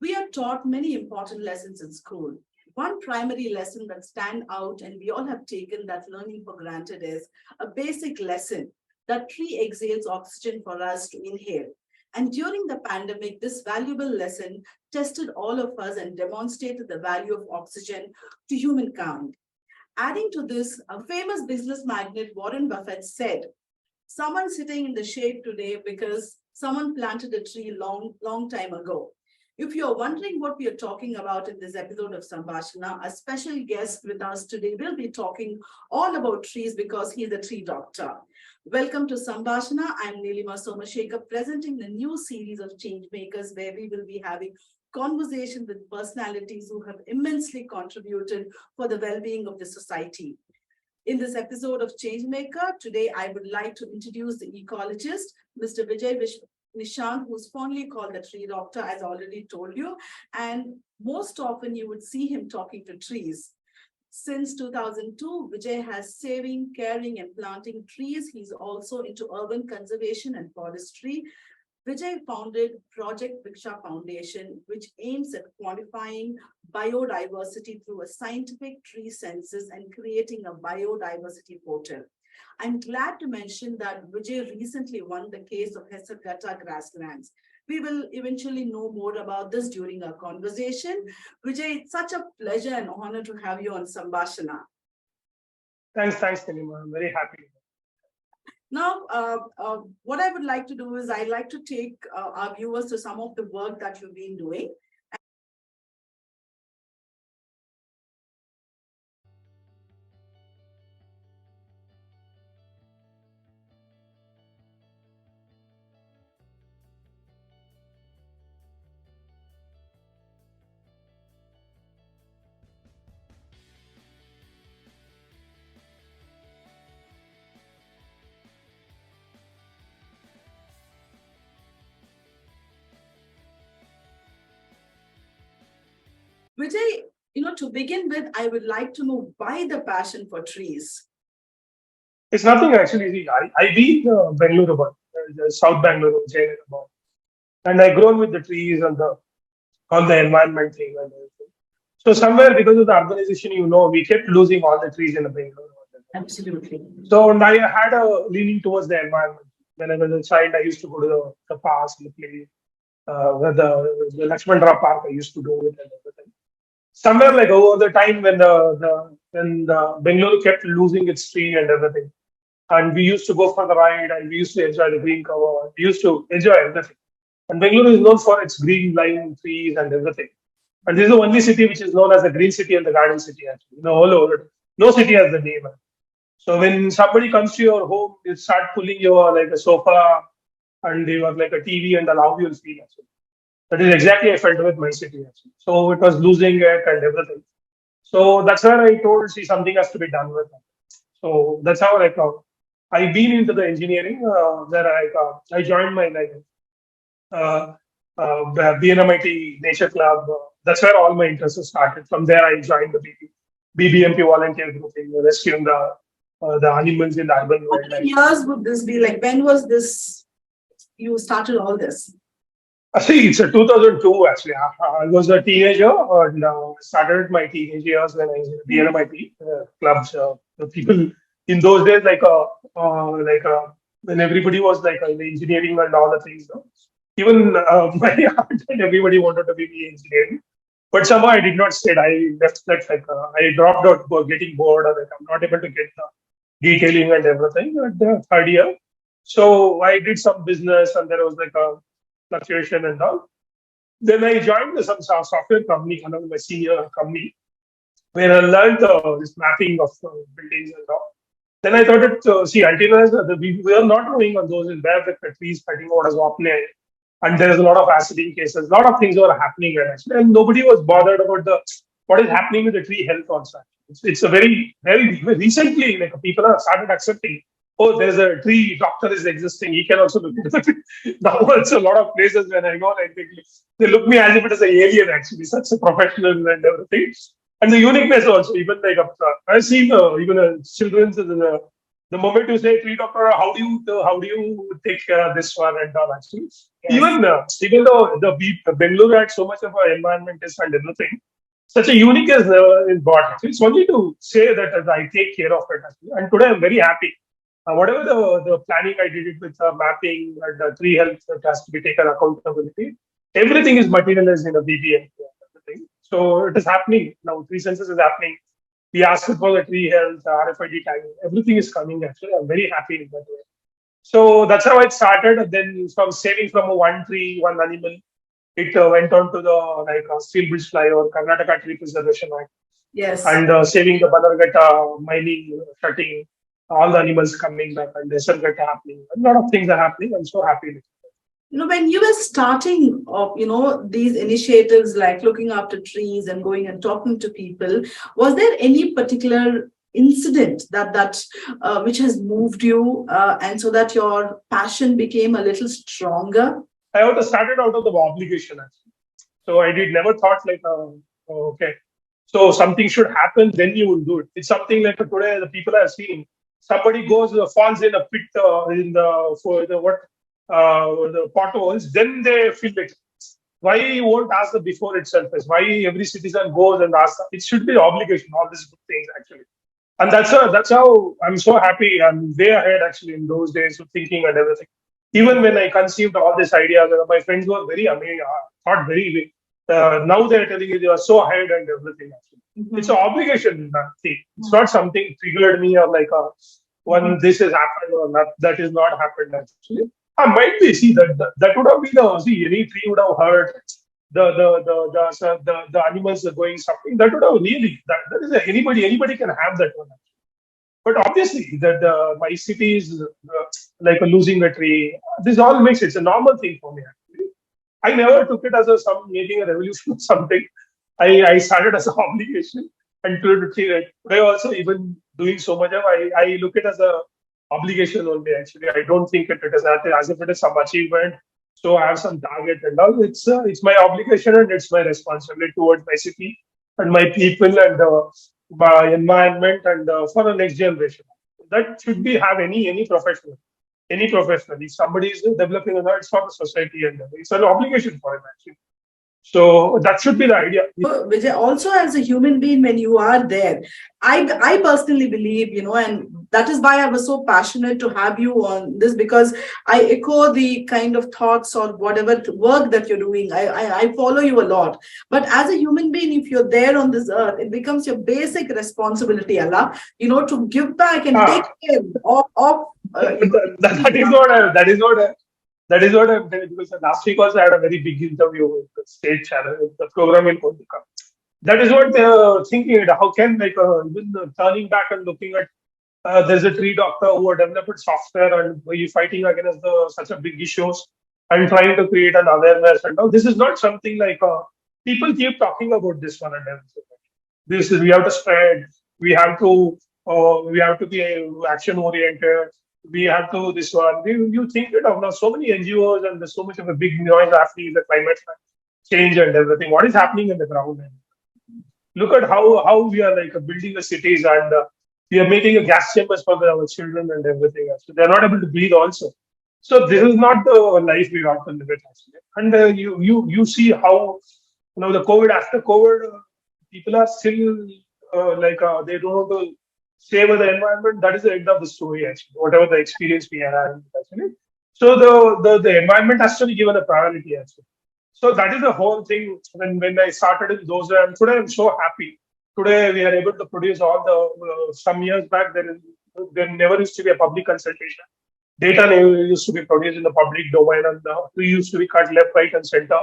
We are taught many important lessons in school. One primary lesson that stand out and we all have taken that learning for granted is a basic lesson that tree exhales oxygen for us to inhale. And during the pandemic, this valuable lesson tested all of us and demonstrated the value of oxygen to humankind. Adding to this, a famous business magnate, Warren Buffett, said, someone sitting in the shade today because someone planted a tree long time ago. If you're wondering what we are talking about in this episode of Sambhashana, a special guest with us today will be talking all about trees because he's a tree doctor. Welcome to Sambhashana. I'm Nilima Somashekar, presenting the new series of change makers where we will be having conversations with personalities who have immensely contributed for the well-being of the society. In this episode of Changemaker, today I would like to introduce the ecologist, Mr. Vijay Nishanth, who's fondly called the tree doctor, as I already told you. And most often you would see him talking to trees. Since 2002, Vijay has saving, caring, and planting trees. He's also into urban conservation and forestry. Vijay founded Project Vruksha Foundation, which aims at quantifying biodiversity through a scientific tree census and creating a biodiversity portal. I'm glad to mention that Vijay recently won the case of Hesargata grasslands. We will eventually know more about this during our conversation. Vijay, it's such a pleasure and honor to have you on Sambhashana. Thanks, Nilima. I'm very happy. Now, what I would like to do is I'd like to take our viewers to some of the work that you've been doing. Vijay, to begin with, I would like to know why the passion for trees. It's nothing actually. I be Bangalore about South Bangalore, Vijay about, and I grown with the trees and all the environment thing and everything. So somewhere because of the urbanization, we kept losing all the trees in the Bangalore. Absolutely. So and I had a leaning towards the environment. When I was a child, I used to go to the parks and play. Where the Lakshman Rao Park I used to do it and everything. Somewhere like over the time when the Bengaluru kept losing its tree and everything, and we used to go for the ride and we used to enjoy the green cover. We used to enjoy everything. And Bengaluru is known for its green lime trees and everything. And this is the only city which is known as the green city and the garden city actually. All over it. No city has the name. So when somebody comes to your home, you start pulling your like a sofa and they were like a TV and how you'll feel actually. That is exactly I felt with my city actually. So it was losing it and everything. So that's where I told, see, something has to be done with it. So that's how I've been into the engineering. Where I joined my uh, BNMIT Nature Club. That's where all my interests started. From there, I joined the BBMP volunteer group in rescuing the animals in the urban world. How many years would this be? Like, when was this? You started all this? See, it's a 2002 actually. I was a teenager and started my teenage years when I was in BNMIT clubs. The people in those days, when everybody was like in engineering and all the things. Even my aunt and everybody wanted to be engineering. But somehow I did not stay. I left that I dropped out for getting bored or I'm not able to get the detailing and everything at the third year. So I did some business and there was like a fluctuation and all. Then I joined some software company, my senior company, where I learned this mapping of buildings and all. Then I thought we are not doing on those in where the trees cutting out as often, and there is a lot of aciding cases, a lot of things were happening there actually, and nobody was bothered about what is happening with the tree health also. It's a very recently like people have started accepting. Oh, there's a tree doctor is existing. He can also look at the tree. Now also a lot of places when I go, they look me as if it is an alien actually, such a professional and everything. And the uniqueness also, even like I've seen even children's the moment you say tree doctor, how do you take care of this one and all actually. Yes. Even though the Bengaluru had so much of an environmentalist and everything, such a unique is brought. It's only to say that I take care of it. Actually. And today I'm very happy. Whatever the planning I did it with mapping and tree health that has to be taken accountability, everything is materialized in a BBM. Everything. So it is happening now. Tree census is happening. We asked for the tree health, RFID tagging. Everything is coming. Actually, I'm very happy in that way. So that's how it started. And then from saving from a one tree, one animal, it went on to the Steel Bridge Flyover, Karnataka Tree Preservation Act, Yes. and saving the Bannerghatta mining, shutting, all the animals coming back, and the Sarghatta happening. A lot of things are happening. I'm so happy. When you were starting of, these initiatives like looking after trees and going and talking to people, was there any particular incident that which has moved you, and so that your passion became a little stronger? I also started out of the obligation actually. So I did never thought okay, so something should happen, then you will do it. It's something like today the people are seeing. Somebody goes falls in a pit in the for the what the potholes, then they feel it. Why you won't ask the before itself? Is why every citizen goes and asks. It should be the obligation. All these good things actually, and that's how I'm so happy. I'm way ahead actually in those days of thinking and everything. Even when I conceived all these ideas, my friends were very amazed, thought very. Now they're telling you they are so ahead and everything. Actually. It's an obligation. See, it's not something triggered me or when this has happened or not, that is not happened actually. I might be see that would have been any tree would have hurt the animals are going something that would have really that is anybody can have that one. But obviously, that my city is like losing a tree. This all makes it's a normal thing for me. Actually, I never took it as some making a revolution or something. I started as an obligation, and today also even doing so much of I look it as a obligation only. Actually, I don't think it is as if it is some achievement. So I have some target and all. It's my obligation and it's my responsibility towards my city and my people and my environment and for the next generation. That should be have any professional, any professional. If somebody is developing a lot, it's not a society and it's an obligation for him actually. So that should be the idea. Vijay, also as a human being, when you are there, I personally believe, and that is why I was so passionate to have you on this, because I echo the kind of thoughts or whatever work that you're doing. I follow you a lot. But as a human being, if you're there on this earth, it becomes your basic responsibility, Allah, to give back and take care of that is what I'm telling because last week also I had a very big interview with the state channel, with the program in Kolkata. That is what they're thinking. How can even turning back and looking at there's a tree doctor who had developed software and he's fighting against such a big issues and trying to create an awareness and all. This is not something people keep talking about this one and everything. This is we have to spread. We have to be action oriented. We have to this one. You think of now so many NGOs and there's so much of a big noise after the climate change and everything. What is happening in the ground? Look at how we are building the cities and we are making a gas chambers for our children and everything. So they're not able to breathe also. So this is not the life we want to live it actually. And you see how the COVID after COVID people are still they don't want to save the environment. That is the end of the story actually. Whatever the experience we are having actually. So the environment has to be given a priority actually. So that is the whole thing. When I started in those, and today I'm so happy. Today we are able to produce all the some years back there never used to be a public consultation. Data never used to be produced in the public domain, and the tree used to be cut left, right, and center.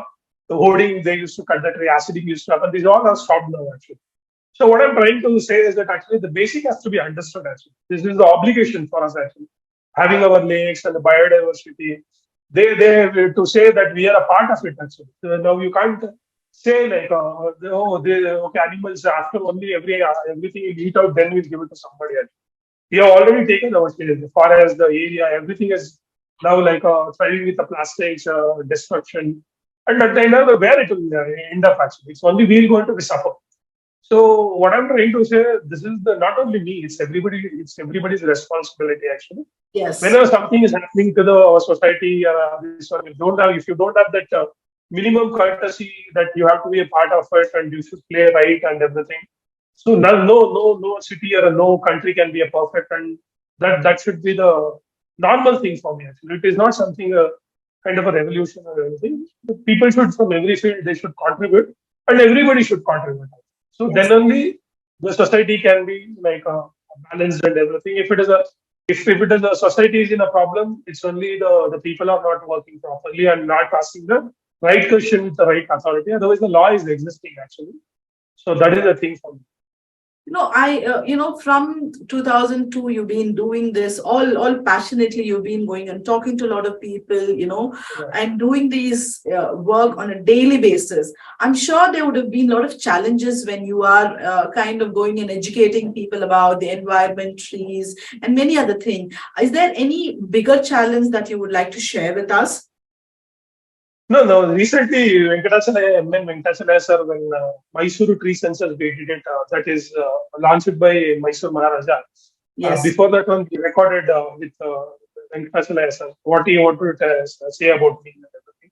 The hoarding they used to cut the tree, acidity used to happen. These all are stopped now actually. So what I'm trying to say is that actually the basic has to be understood actually. This is the obligation for us actually. Having our lakes and the biodiversity, they to say that we are a part of it actually. So now you can't say okay, animals after only everything you eat out, then we'll give it to somebody else. We have already taken our share as far as the area, everything is now thriving with the plastics, destruction. And at the end of the where it will end up actually. It's only we're going to be suffer. So what I'm trying to say, this is the not only me, it's everybody's responsibility actually. Yes. Whenever something is happening to the our society, this one, if you don't have that minimum courtesy that you have to be a part of it and you should play right and everything. So no city or no country can be a perfect, and that should be the normal thing for me. Actually, it is not something kind of a revolution or anything. People should from every field they should contribute, and everybody should contribute. So Yes. then only the society can be like balanced and everything. If it is the society is in a problem, it's only the people are not working properly and not asking the right question with the right authority. Otherwise, the law is existing actually. So that is the thing for me. From 2002, you've been doing this all passionately. You've been going and talking to a lot of people, Yeah. and doing these work on a daily basis. I'm sure there would have been a lot of challenges when you are kind of going and educating people about the environment, trees, and many other things. Is there any bigger challenge that you would like to share with us? No. Recently, Venkatachalaya, M.N. Venkatachalaya sir, when Mysuru tree census we did it, that is launched by Mysore Maharaja. Yes. Before that one, we recorded with Venkatachalaya sir what he wanted to say about me.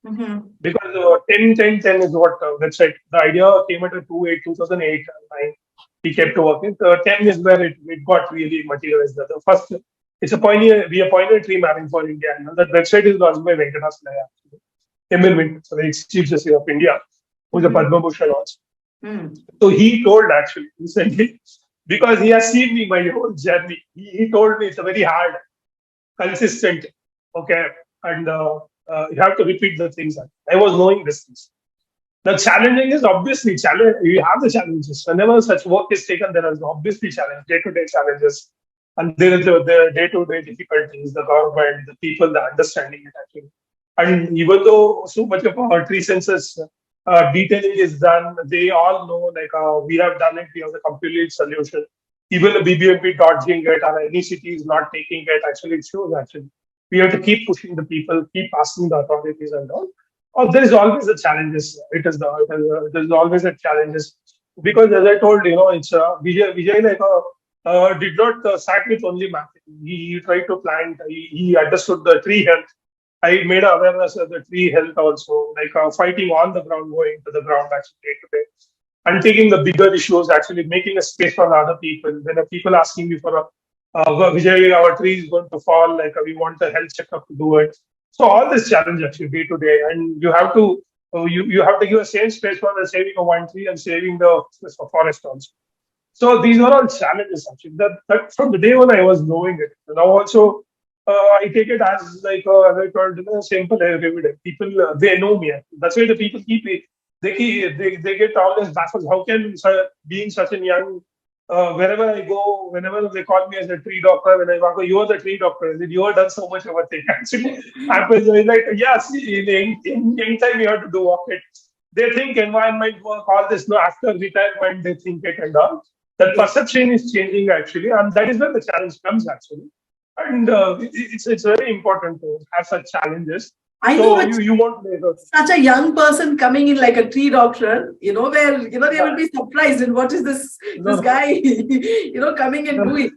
Mm-hmm. Because 10 is what website. The idea came at 2008 and 9. He kept working. 10 is where it got really materialized. The first, it's a pioneer tree mapping for India. And that website is launched by Venkatachalaya. M.N. Venkatachalaya, Chief Justice of India, who's a Padma Bhushan also. So he told actually recently, because he has seen me my whole journey. He told me it's a very hard, consistent, okay, and you have to repeat the things. I was knowing these things. The challenging is obviously challenge. You have the challenges. Whenever such work is taken, there is obviously challenge, day-to-day challenges, and there is the day-to-day difficulties. The government, the people, the understanding it actually. And even though so much of our tree census detailing is done, they all know like we have done it. We have the complete solution. Even the BBMP dodging it, or any city is not taking it. Actually, it shows actually we have to keep pushing the people, keep asking the authorities and all. Oh, there is always a challenges. There is always a challenges because as I told it's Vijay like did not start with only mapping. He tried to plant. He understood the tree health. I made awareness of the tree health also, like fighting on the ground, going to the ground actually day to day, and taking the bigger issues, actually making a space for other people. When people asking me for a Vijay, our tree is going to fall, like we want a health checkup to do it. So all this challenge actually day to day, and you have to you have to give a same space for the saving of one tree and saving the forest also. So these are all challenges actually. That from the day when I was knowing it. Now also I take it as like as I told simple every day. People they know me. That's why the people keep it. They get always baffled. How can being such a young wherever I go, whenever they call me as a tree doctor, when I walk, you are the tree doctor. You have done so much of a thing. Actually, happens like yes, in young time you have to do it. They think environment work, all this. No, after retirement they think it and all. That perception is changing actually, and that is where the challenge comes actually. And it's very important to have such challenges. I so know, but you want such a young person coming in like a tree doctor, where they will be surprised. And what is this guy, coming and doing?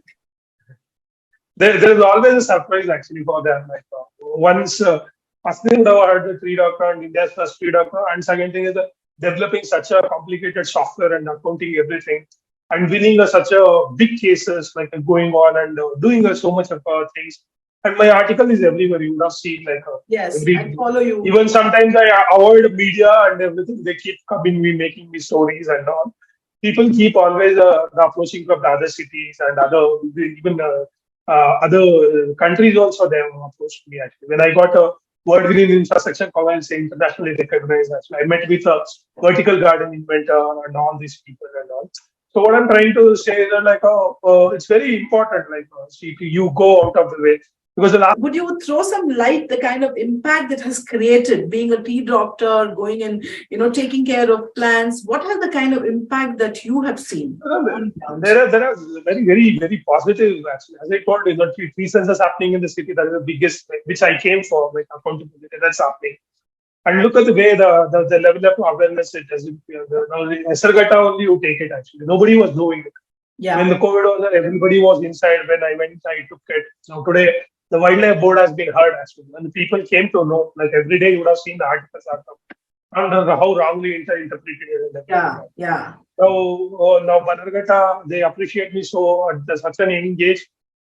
There is always a surprise actually for them. Like once first thing I heard the tree doctor and India's first tree doctor, and second thing is developing such a complicated software and accounting everything, and winning such a big cases like going on and doing so much of things. And my article is everywhere. You would have seen like yes, I follow you. Even sometimes I avoid media and everything. They keep coming me, making me stories and all. People keep always approaching from the other cities and even other countries also. They have approached me actually. When I got a World Green Infrastructure Conference internationally recognized, actually, I met with a vertical garden inventor and all these people and all. So what I'm trying to say is that like it's very important, like see, you go out of the way. Because would you throw some light the kind of impact that has created being a tree doctor, going and taking care of plants? What has the kind of impact that you have seen? There are very positive actually. As I told you, the tree census happening in the city, that is the biggest which I came for, like accountability that's happening. And look at the way the level of awareness it has. Now the Esargata only you take it actually. Nobody was doing it. When Yeah. the COVID was there, everybody was inside. When I went, I took it. Now today, the wildlife board has been heard actually. And the people came to know, like every day you would have seen the articles are come. And how wrongly interpreted it. And everything. Yeah. Yeah. Now Banargata, they appreciate me so at such an young age.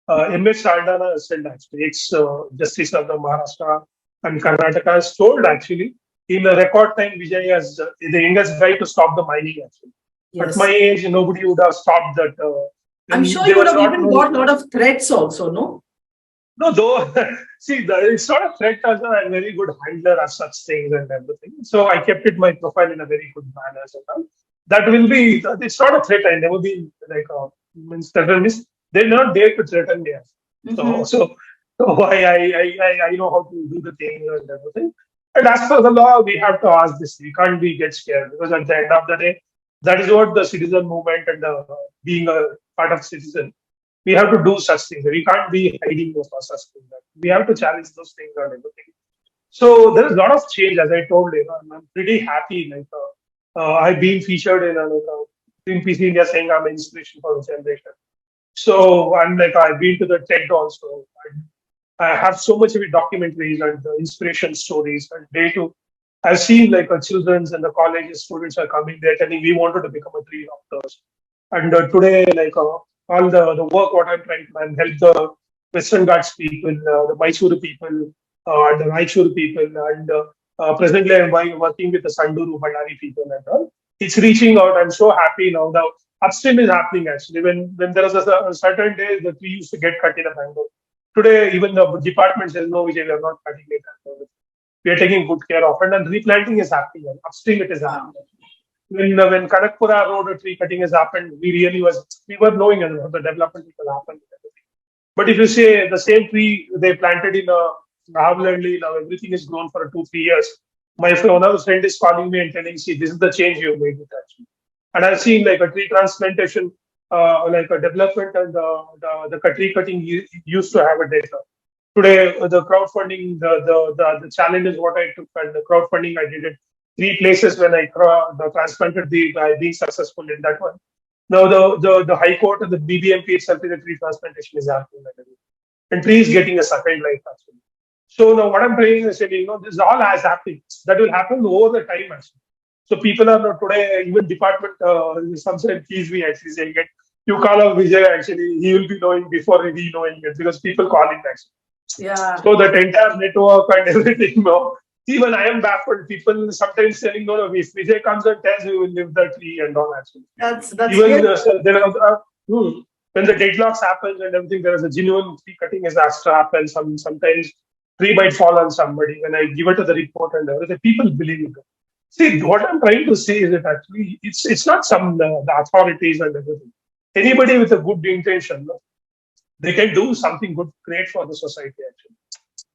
M.S. Saldana has said actually, ex-Justice of the Maharashtra and Karnataka has told actually in a record time Vijay has the youngest guy to stop the mining actually. At my Yes. age, nobody would have stopped that. I'm When sure they you would were have not even knowing. got a lot of threats also, no? No, though, see, it's not a threat as I'm a very good handler of such things and everything. So I kept it my profile in a very good manner. So that will be, it's not a threat. I never be like, means threaten means they're not there to threaten me. So, Mm-hmm. so, so I know how to do the thing and everything. And as per the law, we have to ask this. We can't be get scared because at the end of the day, that is what the citizen movement and being a part of citizen we have to do such things. We can't be hiding those such things. We have to challenge those things and everything. So there is a lot of change, as I told you. I'm pretty happy. I've been featured in Greenpeace India saying I'm an inspiration for the generation. So I'm like I've been to the TED also. I have so much of it documentaries and inspiration stories and day to. I've seen like children's and the college students are coming there telling we wanted to become a tree doctors. And today, all the work what I'm trying to and help the Western Ghats people, the Mysuru people, and the Raichur people, and presently I'm working with the Sanduru Ballari people and all. It's reaching out. I'm so happy now. Now upstream is happening actually. When there was a certain day that we used to get cut in a Bangalore. Today, even the department says no, Vijay, we are not cutting it. We are taking good care of it, and replanting is happening. And upstream, it is Wow. happening. When Kanakpura road tree cutting has happened, we were knowing the development will happen. But if you say the same tree they planted in Rahavlali, now everything is grown for 2 3 years. One of the friend is calling me and telling, see, this is the change you made with actually. And I've seen like a tree transplantation, like a development and the tree cutting used to have a data. Today, the crowdfunding, the challenge is what I took and the crowdfunding I did it 3 places when the transplanted the by being successful in that one. Now the High Court and the BBMP itself is a tree transplantation is happening. And tree is getting a second life actually. So now what I'm trying is saying, this all has happened. That will happen over the time actually. So people are not today, even department, sometimes tease me actually saying it. You call up Vijay actually, he will be knowing before we knowing it because people call him actually. Yeah. So that entire network and everything, even I am baffled. People sometimes saying, no, if Vijay comes and tells you, will live the tree and all actually. That's Even really there are when the deadlocks happen and everything, there is a genuine tree cutting is asked to happen. Sometimes tree might fall on somebody. When I give it to the report and everything, people believe it. See, what I'm trying to say is that actually it's not some the authorities and everything. Anybody with a good intention, they can do something good, great for the society actually.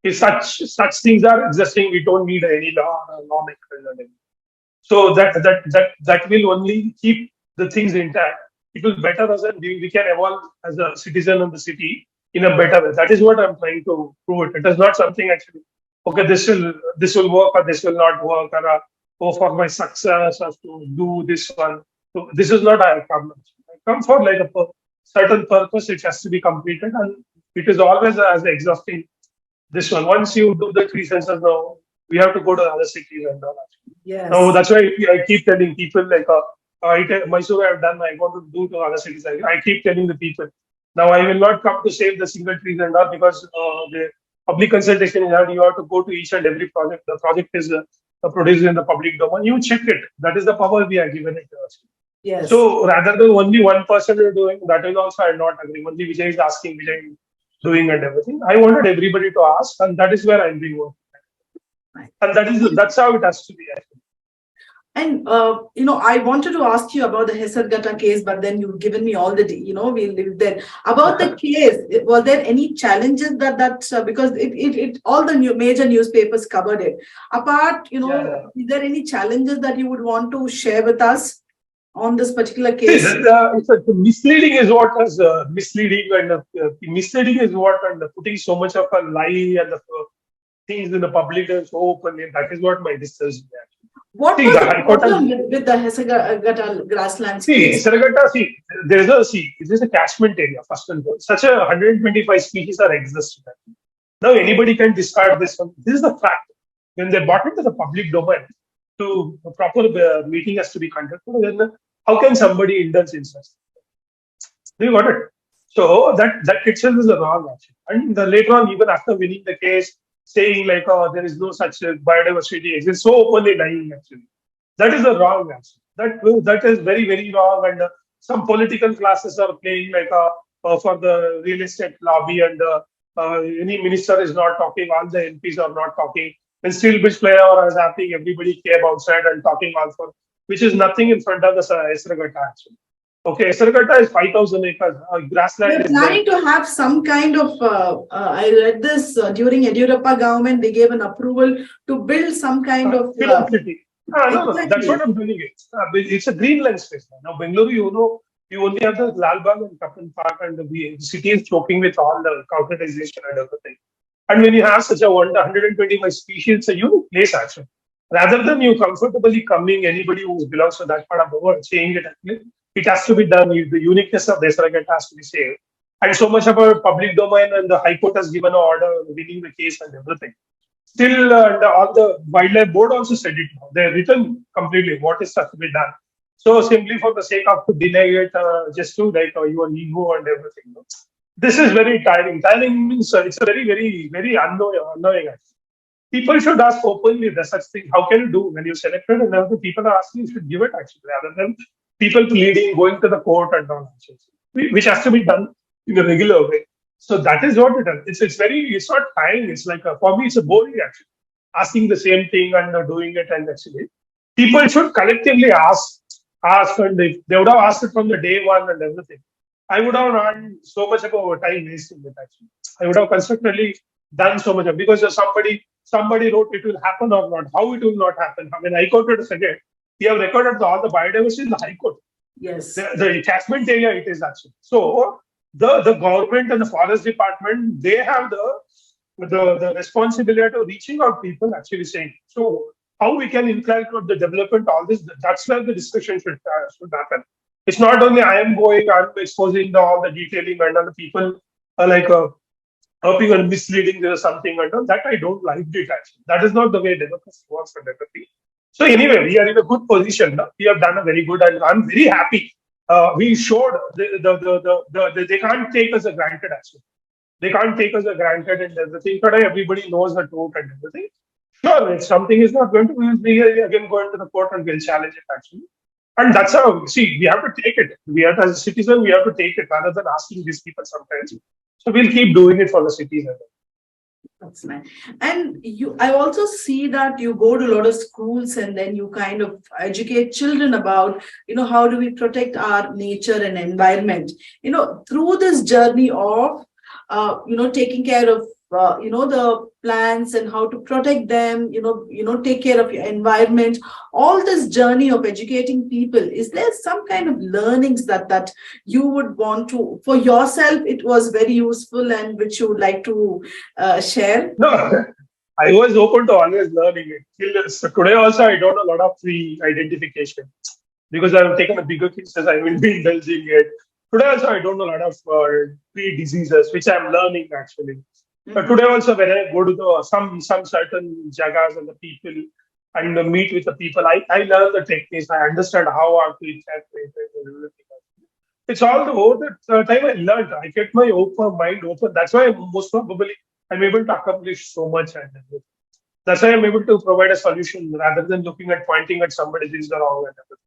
If such things are existing, we don't need any law or lawmaker. So that will only keep the things intact. It will better us and we can evolve as a citizen of the city in a better way. That is what I'm trying to prove it. It is not something actually, okay, this will work or this will not work, or oh, for my success or to do this one. So this is not a problem. I come for like a certain purpose, it has to be completed, and it is always as exhausting. This one, once you do the three senses now, we have to go to other cities and all. Now yes. that's why I keep telling people like Mysore I've done, I want to do to other cities. I keep telling the people. Now I will not come to save the single trees and all because the public consultation is hard. You have to go to each and every project. The project is produced in the public domain. You check it. That is the power we are given it to us. Yes. So rather than only one person is doing, that is also I not agree. Only Vijay is asking, Vijay is doing and everything. I wanted everybody to ask, and that is where I'm being worked. Right. And that's how it has to be. And I wanted to ask you about the Hesargata case, but then you've given me all the, we live there. About the case, were there any challenges because it all the major newspapers covered it. Apart, Yeah. is there any challenges that you would want to share with us on this particular See, case? misleading is what is misleading, and misleading is what and putting so much of a lie and things in the public and so openly. That is what my discussion is. What See, was the the High Court has, problem with the Hesagata grasslands see, case? Saragata, see, it is a catchment area, first and foremost. Such a 125 species are existing. Now anybody can discard this one. This is the fact. When they brought it to the public domain, to a proper meeting has to be conducted, then how can somebody indulge in such? Do you got it? So that itself is a wrong action. And later on, even after winning the case, saying like, oh, there is no such biodiversity, it's so openly lying actually. That is the wrong action. That is very, very wrong. And some political classes are playing like for the real estate lobby, and any minister is not talking, all the MPs are not talking. When steel bridge flyover is happening, everybody came outside and talking all for, which is nothing in front of the Esragata actually. Okay, Esragata is 5,000 acres. Grassland We're is there. planning to have some kind of, I read this during Yediyurappa government, they gave an approval to build some kind of. Film city. No, that's Exactly. what I'm doing it. It's a greenland space. Now, Bengaluru, you only have the Lal Bagh and Kaplan Park, and the city is choking with all the concretization and everything. And when you have such a 125 species, it's a unique place actually. Rather than you comfortably coming, anybody who belongs to that part of the world, saying it, actually, it has to be done. The uniqueness of this record has to be saved. And so much of our public domain, and the High Court has given an order winning the case and everything. Still, all the wildlife board also said it now. They're written completely what is to be done. So simply for the sake of to deny it, just to like your ego and everything. This is very tiring. Tiring means it's a very, very, very annoying. People should ask openly the such thing. How can you do when you selected and now the people are asking, you should give it actually, rather than people pleading, going to the court and all, which has to be done in a regular way. So that is what it is. It's not tiring. It's like for me, it's a boring actually. Asking the same thing and doing it, and actually, people should collectively ask, and if they would have asked it from the day one and everything, I would have not so much of our time wasting it actually. I would have constructively done so much of, because somebody wrote it will happen or not. How it will not happen? I mean, High Court to second. We have recorded all the biodiversity in the High Court. Yes. The catchment area it is actually. So the government and the forest department, they have the responsibility of reaching out people actually saying, so how we can inculcate the development, all this, that's where the discussion should happen. It's not only I am going, I'm exposing all the detailing and all the people are like helping and misleading, there is something and all that. I don't like it actually. That is not the way democracy works and everything. So anyway, we are in a good position. We have done a very good, and I'm very happy. We showed they can't take us a granted actually. They can't take us a granted and everything. Today everybody knows the truth and everything. Sure, if something is not going to, we'll be again going to the court and we'll challenge it actually. And that's how, see, we have to take it. We have, as a citizen, we have to take it rather than asking these people sometimes. So we'll keep doing it for the citizen. That's nice. And I also see that you go to a lot of schools and then you kind of educate children about, how do we protect our nature and environment, through this journey of, taking care of, the plants and how to protect them, take care of your environment, all this journey of educating people. Is there some kind of learnings that you would want to, for yourself, it was very useful and which you would like to share? No, I was open to always learning it. So today also, I don't know a lot of free identification because I have taken a bigger cases. I will be indulging it. Today also, I don't know a lot of free diseases, which I'm learning actually. But today also, when I go to some certain jagas and the people and meet with the people, I learn the techniques. I understand how I have to interact with it. It's all over the time I learned. I kept my mind open. That's why most probably I'm able to accomplish so much. And that's why I'm able to provide a solution rather than pointing at somebody this is the wrong and everything.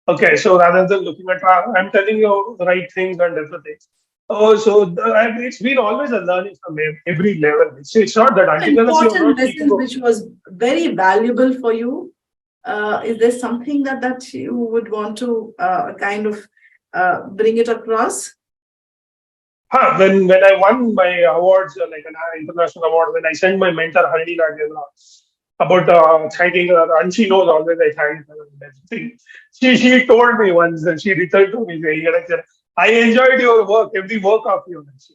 Okay, so rather than looking at, I'm telling you the right things and everything. Oh, so it's been always a learning from every level. It's not that important lessons which was very valuable for you. Is there something that you would want to kind of bring it across? When I won my awards, like an international award, when I sent my mentor Harini Rajendra about thanking her, and she knows always I thank her and everything. She told me once, and she returned to me saying, I enjoyed your work, every work of yours.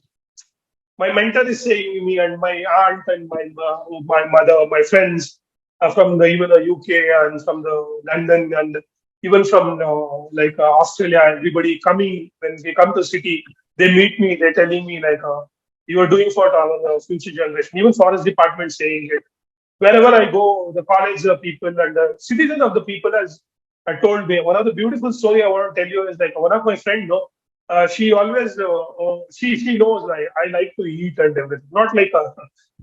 My mentor is saying me, and my aunt and my mother, my friends from the even the UK and from the London and even from Australia, everybody coming when they come to city, they meet me. They're telling me like, you are doing for our future generation. Even forest department saying it. Wherever I go, the college people and the citizens of the people has told me. One of the beautiful story I want to tell you is like one of my friend, no, she always she knows I like to eat and everything. Not like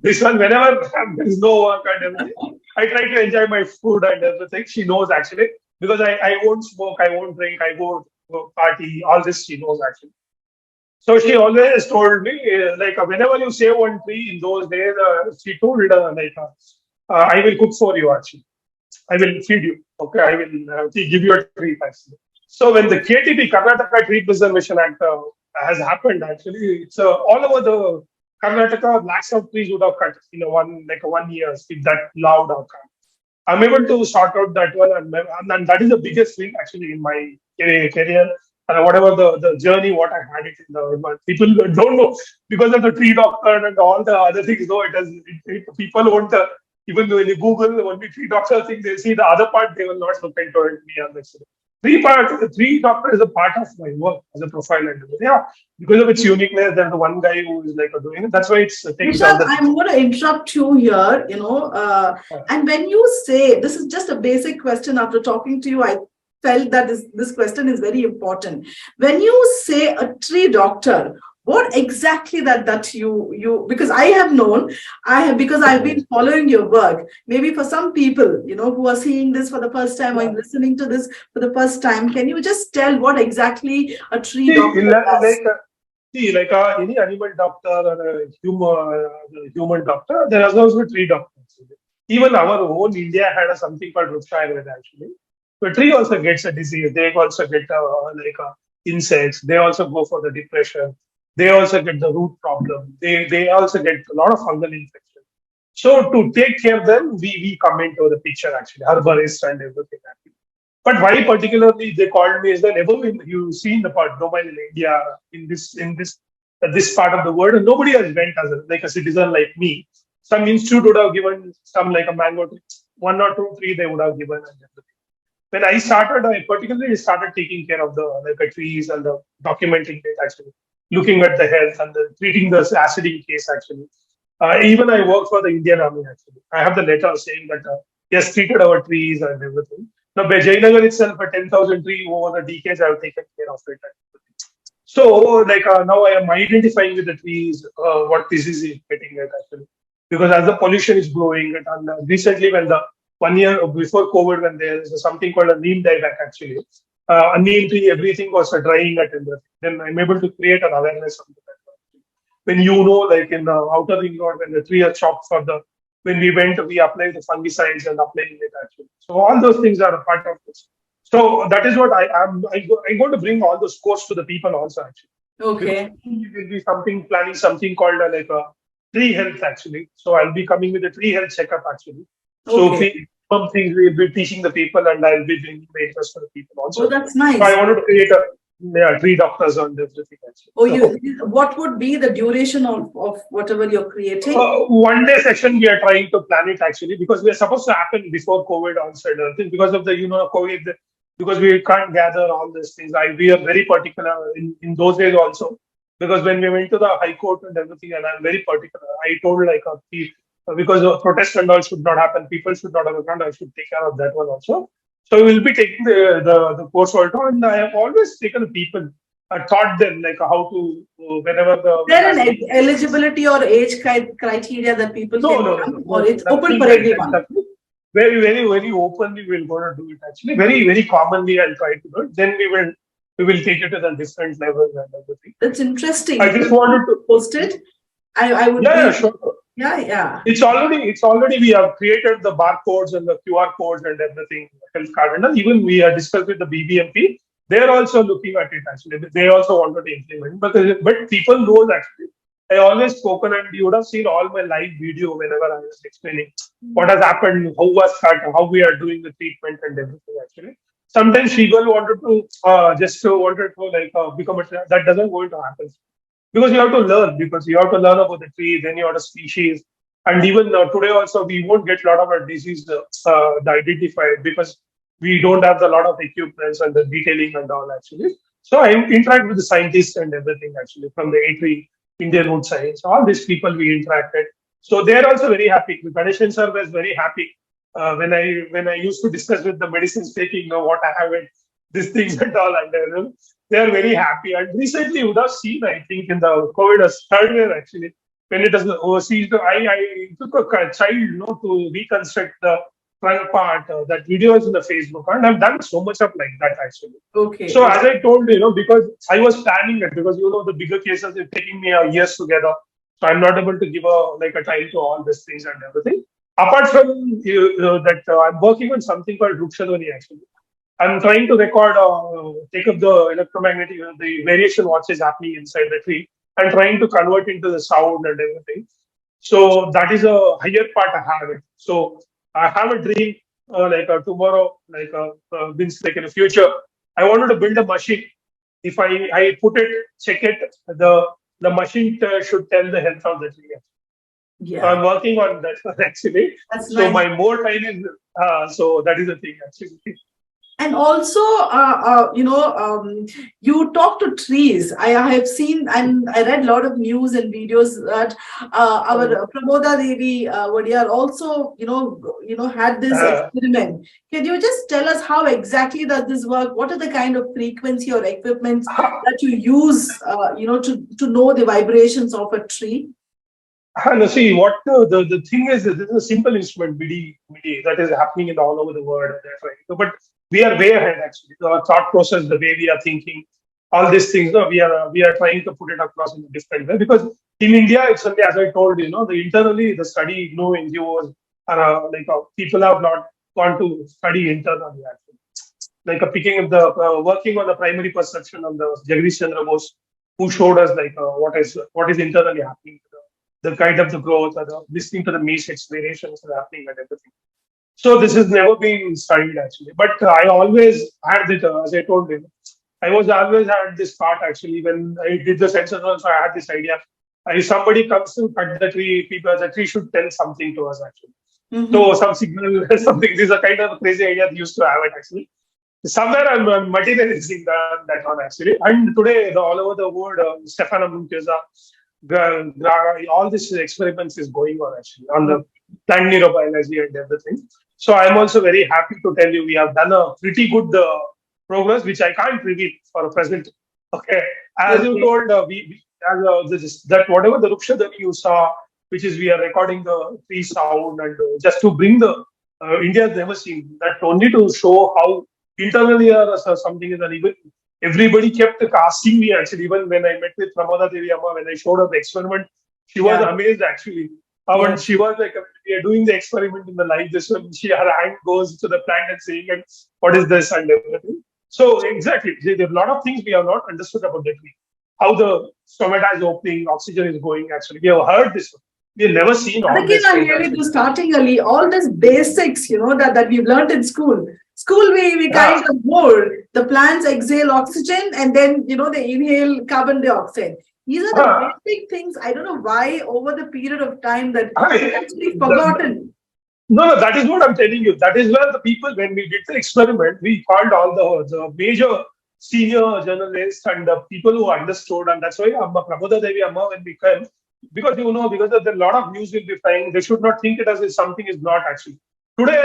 this one. Whenever there is no work and everything, I try to enjoy my food and everything. She knows actually because I won't smoke, I won't drink, I go party. All this she knows actually. So she always told me, whenever you save one tree in those days, she told, I will cook for you actually. I will feed you. Okay, I will give you a treat actually. So when the KTP, Karnataka Tree Preservation Act, has happened actually, it's all over the Karnataka, lakhs of trees would have cut in a one year if that law would have come. I'm able to sort out that one, and that is the biggest thing actually in my career. And whatever the journey, what I had it in the people don't know because of the tree doctor and all the other things. No, people won't even when you Google only tree doctor thing, they see the other part. They will not look into it. Me honestly. Tree doctor is a part of my work as a profile and yeah, because of its uniqueness. There's the one guy who is like doing it. That's why it's taking all Nishanth, the. I'm going to interrupt you here, and when you say, this is just a basic question after talking to you, I felt that this question is very important. When you say a tree doctor, what exactly that you because I have known, because I've been following your work. Maybe for some people, who are seeing this for the first time or listening to this for the first time, can you just tell what exactly a tree See, doctor does? any animal doctor or a human doctor, there are also tree doctors. Even our own India had something called Vruksha actually. The tree also gets a disease. They also get insects. They also go for the depression. They also get the root problem. They also get a lot of fungal infection. So to take care of them, we come into the picture actually, herbalists and everything. But why particularly they called me is that ever you seen the part domain in India in this part of the world, and nobody has went as a citizen like me. Some institute would have given some like a mango tree, one or two tree they would have given and everything. When I started, I particularly started taking care of the trees and the documenting it actually, looking at the health and treating the acidic case actually. Even I work for the Indian Army actually. I have the letter saying that yes, treated our trees and everything. Now, by Jayanagar itself, a 10,000 tree over the decades, I have taken care of it. So, now I am identifying with the trees what disease is getting it actually, because as the pollution is growing, and recently when the 1 year before COVID, when there is something called a neem dieback actually, a neem tree, everything was drying at and then I'm able to create an awareness of that. When like in the outer ring road, when the tree are chopped for the when we went, we applied the fungicides and applying it actually. So all those things are a part of this. So that is what I am. I'm going to bring all those course to the people also actually. Because Okay. we will be planning something called tree health actually. So I'll be coming with a tree health checkup actually. So Okay. some things we'll be teaching the people, and I'll be bringing the interest for the people Oh, also. that's So I nice. wanted to create tree doctors on everything actually. Oh, So what would be the duration of whatever you're creating? 1 day session we are trying to plan it actually because we are supposed to happen before COVID also and everything because of the COVID because we can't gather all these things. We are very particular in those days also because when we went to the High Court and everything, and I'm very particular. I told because the protest and all should not happen, people should not have a gun. I should take care of that one also. So we will be taking the course also, and I have always taken the people. I taught them like how to whenever Is there an the eligibility or age criteria that people no, can no, no, come, no, or no, it's open nothing for like that. everyone? Very, very, very openly, we're going to do it. Actually, very, very commonly, I'll try to do it. Then we will take it to the different levels and everything. That's interesting. I If just you wanted to. post it, I would Yeah, be, yeah, sure. yeah, yeah. It's already we have created the barcodes and the QR codes and everything, health card, and even we are discussed with the BBMP. They're also looking at it actually. They also wanted to implement, but people know actually. I always spoken, and you would have seen all my live video whenever I was explaining what has happened, how was started, how we are doing the treatment and everything. Actually, sometimes people wanted to just wanted to become a that doesn't going to happen. because you have to learn, because you have to learn about the tree, then you have the species. And even today also, we won't get a lot of our disease identified because we don't have a lot of equipments and the detailing and all actually. So I interact with the scientists and everything actually from the ATRI, Indian Wood Science, all these people we interacted. So they are also very happy. The Ganeshan sir was very happy when I used to discuss with the medicines taking, what I have it, these things and all, and they are very happy. And recently, you would have seen, I think, in the COVID third year actually, when it was overseas, I took a child, to reconstruct the front part. That video is in the Facebook, and I've done so much of like that actually. Okay. So as I told you, because I was planning it, because the bigger cases are taking me years together, so I'm not able to give a time to all these things and everything. Apart from that, I'm working on something called Vruksha actually. I'm trying to record, take up the electromagnetic, the variation what is happening inside the tree, and trying to convert into the sound and everything. So that is a higher part I have it. So I have a dream, tomorrow, means like in the future, I wanted to build a machine. If I put it, check it, the machine should tell the health of the tree. So Yeah, I'm working on that one actually. that's So nice. my more time is, so that is the thing actually. And also, you talk to trees. I have seen and I read a lot of news and videos that our Pramoda Devi Vadiyar also, had this Uh, experiment. Can you just tell us how exactly does this work? What are the kind of frequency or equipments that you use, to know the vibrations of a tree? And see, what the thing is, this is a simple instrument, MIDI, that is happening in all over the world. Right? So, but we are way ahead actually. Our thought process, the way we are thinking, all these things, we are trying to put it across in a different way. Because in India, it's only, as I told you, the internally the study, no NGOs, people have not gone to study internally actually. Picking up the working on the primary perception of the Jagdish Chandra Bose, who showed us what is internally happening to the kind of the growth or the listening to the matrix variations that are happening and everything. So this has never been studied actually. But I always had it, as I told you, I was always had this part actually when I did the census also. I had this idea. If somebody comes to cut the tree should tell something to us actually. So some signal, something. These are kind of crazy ideas used to have it actually. Somewhere I'm materializing that one actually. And today, all over the world, Stefano Muntesa, all these experiments is going on actually on the plant neurobiology and everything. So I'm also very happy to tell you we have done a pretty good progress, which I can't reveal for a present. Okay, as you Okay. told, we as, that whatever the Vruksha that you saw, which is we are recording the tree sound and just to bring the India has never seen that, only to show how internally something is, and even everybody kept asking me actually, even when I met with Pramoda Devi Amma, when I showed her the experiment, she was Yeah. amazed actually. Yeah. And she was like, we are doing the experiment in the live, this one, her hand goes to the plant and saying, and what is this and everything. So exactly, there are a lot of things we have not understood about the tree. How the stomata is opening, oxygen is going actually. We have heard this. We have never seen And all again, this I'm things really actually. to starting early, all these basics, that we've learned in school. School, we Yeah. kind of more. The plants exhale oxygen and then, they inhale carbon dioxide. These are the Uh, basic things. I don't know why over the period of time that we've I, actually the, forgotten. No, that is what I'm telling you. That is where the people, when we did the experiment, we called all the major senior journalists and the people who understood. And that's why Amma, Pramoda Devi Amma, when we came, because because of the lot of news will be flying, they should not think it as if something is not actually. Today,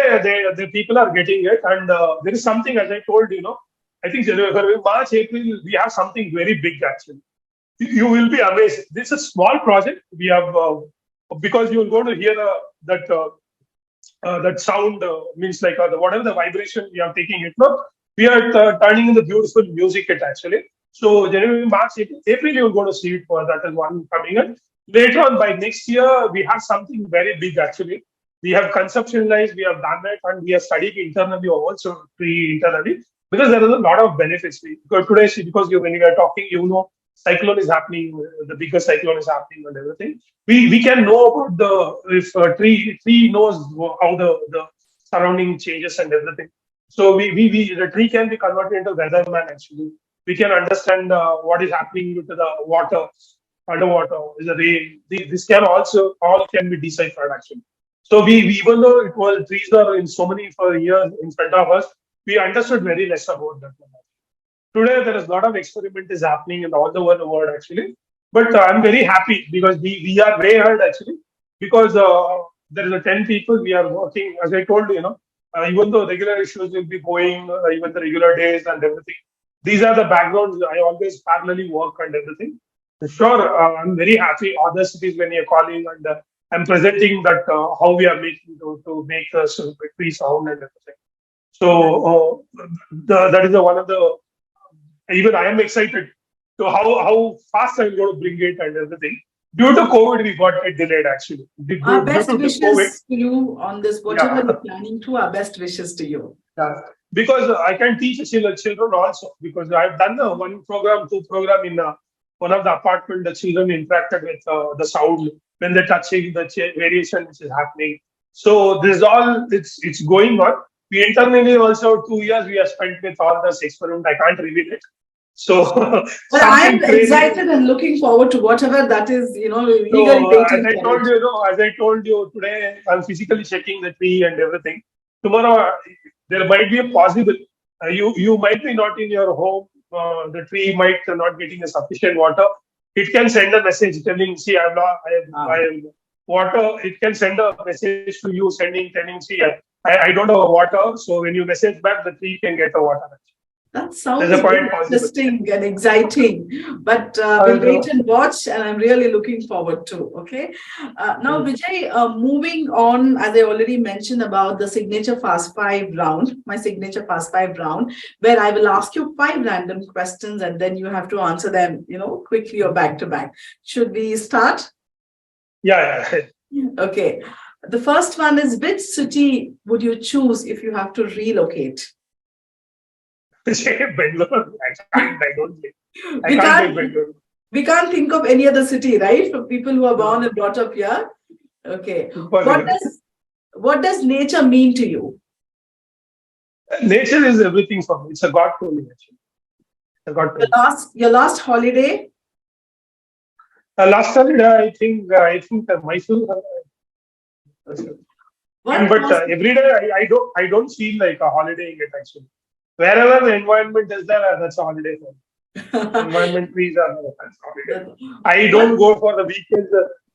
the people are getting it. And there is something, as I told I think January, March, April, we have something very big actually. You will be amazed. This is a small project. We have, because you're going to hear that sound, means like whatever the vibration we are taking it, no, we are turning in the beautiful music it actually. So January, March, April, you're going to see it for that is one coming in. Later on, by next year, we have something very big actually. We have conceptualized, we have done it, and we are studying internally also internally, because there is a lot of benefits. Because today, see, because when you are talking, cyclone is happening, the biggest cyclone is happening and everything. We can know about the, if tree knows how the surrounding changes and everything. So we the tree can be converted into weatherman actually. We can understand what is happening with the water. underwater, is a rain. This can also all can be deciphered actually. So we even though it was trees are in so many for years in front of us, we understood very less about that. Today there is a lot of experiment is happening in all over the world actually. But I'm very happy because we are way ahead actually because there is a 10 people we are working as I told you, even though regular issues will be going even the regular days and everything. These are the backgrounds I always parallelly work and everything. Sure, I'm very happy other cities when you're calling and I'm presenting that how we are making to make the free sound and everything. So that is one of the even I am excited to how fast I'm going to bring it and everything. Due to COVID, we got it delayed actually. Our Due best to the COVID, wishes to you on this, whatever yeah, you're planning to, our best wishes to you. yeah. Because I can teach children also because I've done one program, two program in one of the apartment. The children interacted with the sound when they're touching the variation which is happening. So this is all it's going on. We internally also 2 years we have spent with all this experiment. I can't reveal it. So But I something am crazy. excited and looking forward to whatever that is, eagerly So waiting for it. as I told you today, I'm physically checking the tree and everything. Tomorrow there might be a possible. You might be not in your home. The tree might not getting a sufficient water. It can send a message telling, see, I Wow. am water. It can send a message to you, telling, see, I don't have water. So when you message back, the tree can get the water. That There's sounds a very point possible. interesting and exciting, but we'll And, wait and watch, and I'm really looking forward to. Okay. Now, Vijay, moving on, as I already mentioned about the signature fast five round, my signature fast five round, where I will ask you 5 random questions, and then you have to answer them, quickly or back to back. Should we start? yeah. Okay. The first one is, which city would you choose if you have to relocate? Bangalore. I don't think. I We can't take can't Bangalore. we can't think of any other city, right? For people who are born and brought up here. Okay. What Impossible. does what does nature mean to you? Nature is everything for me. It's a God to me, actually. A God to Your me. last holiday? Last Sunday, I think Mysore. And One but person. every day I don't feel like a holiday it actually. Wherever the environment is there, that's a holiday for me. Environment trees are that's a holiday. I don't One go for the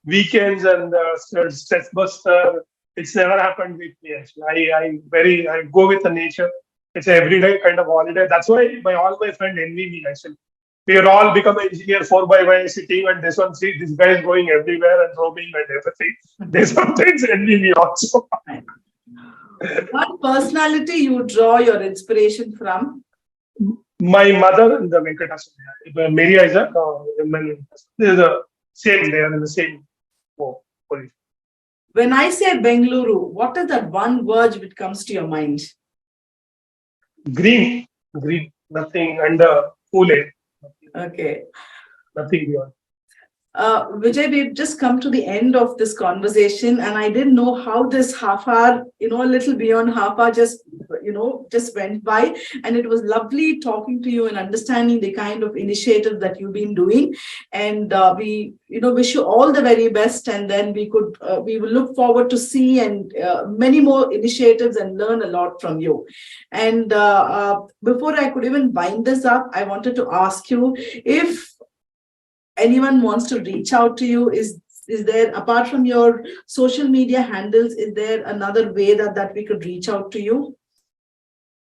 weekends and stress buster. It's never happened with me actually. I go with the nature. It's an everyday kind of holiday. That's why all my friends envy me actually. We are all become engineer 4x1 sitting and this one see this guy is going everywhere and roaming and everything. They sometimes envy me also. one personality you draw your inspiration from. My mother and the Venkateswara, Mary Isaac, they're the same. They are in the same position. When I say Bengaluru, what is that one word which comes to your mind? Green, green, nothing, and cool air, Okay. nothing beyond. Vijay, we've just come to the end of this conversation, and I didn't know how this half hour, a little beyond half hour, just went by. And it was lovely talking to you and understanding the kind of initiative that you've been doing. And we, wish you all the very best. And then we will look forward to see and many more initiatives and learn a lot from you. And before I could even wind this up, I wanted to ask you if anyone wants to reach out to you, is there, apart from your social media handles, is there another way that we could reach out to you?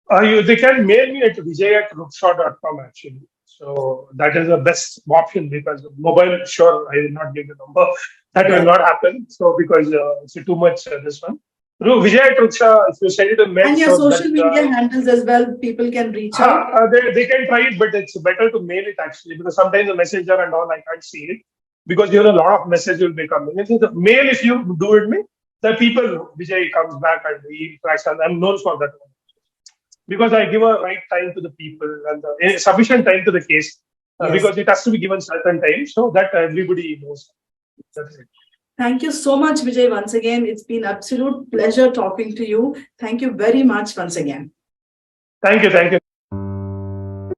They can mail me at vijay@vruksha.com actually. So that is the best option because mobile, sure, I will not give the number. That will Yeah. not happen. So because it's too much this one. Vijay@Vruksha, if you send it a mail, And your so that social media handles as well, people can reach out. they can try it, but it's better to mail it actually because sometimes the messenger and all I can't see it because a lot of message will be coming. If the mail, if you do it, me the people Vijay comes back and he interacts, and I'm known for that one because I give a right time to the people and sufficient time to the case Yes. because it has to be given certain time so that everybody knows. That's it. Thank you so much, Vijay. Once again, it's been absolute pleasure talking to you. Thank you very much once again. Thank you.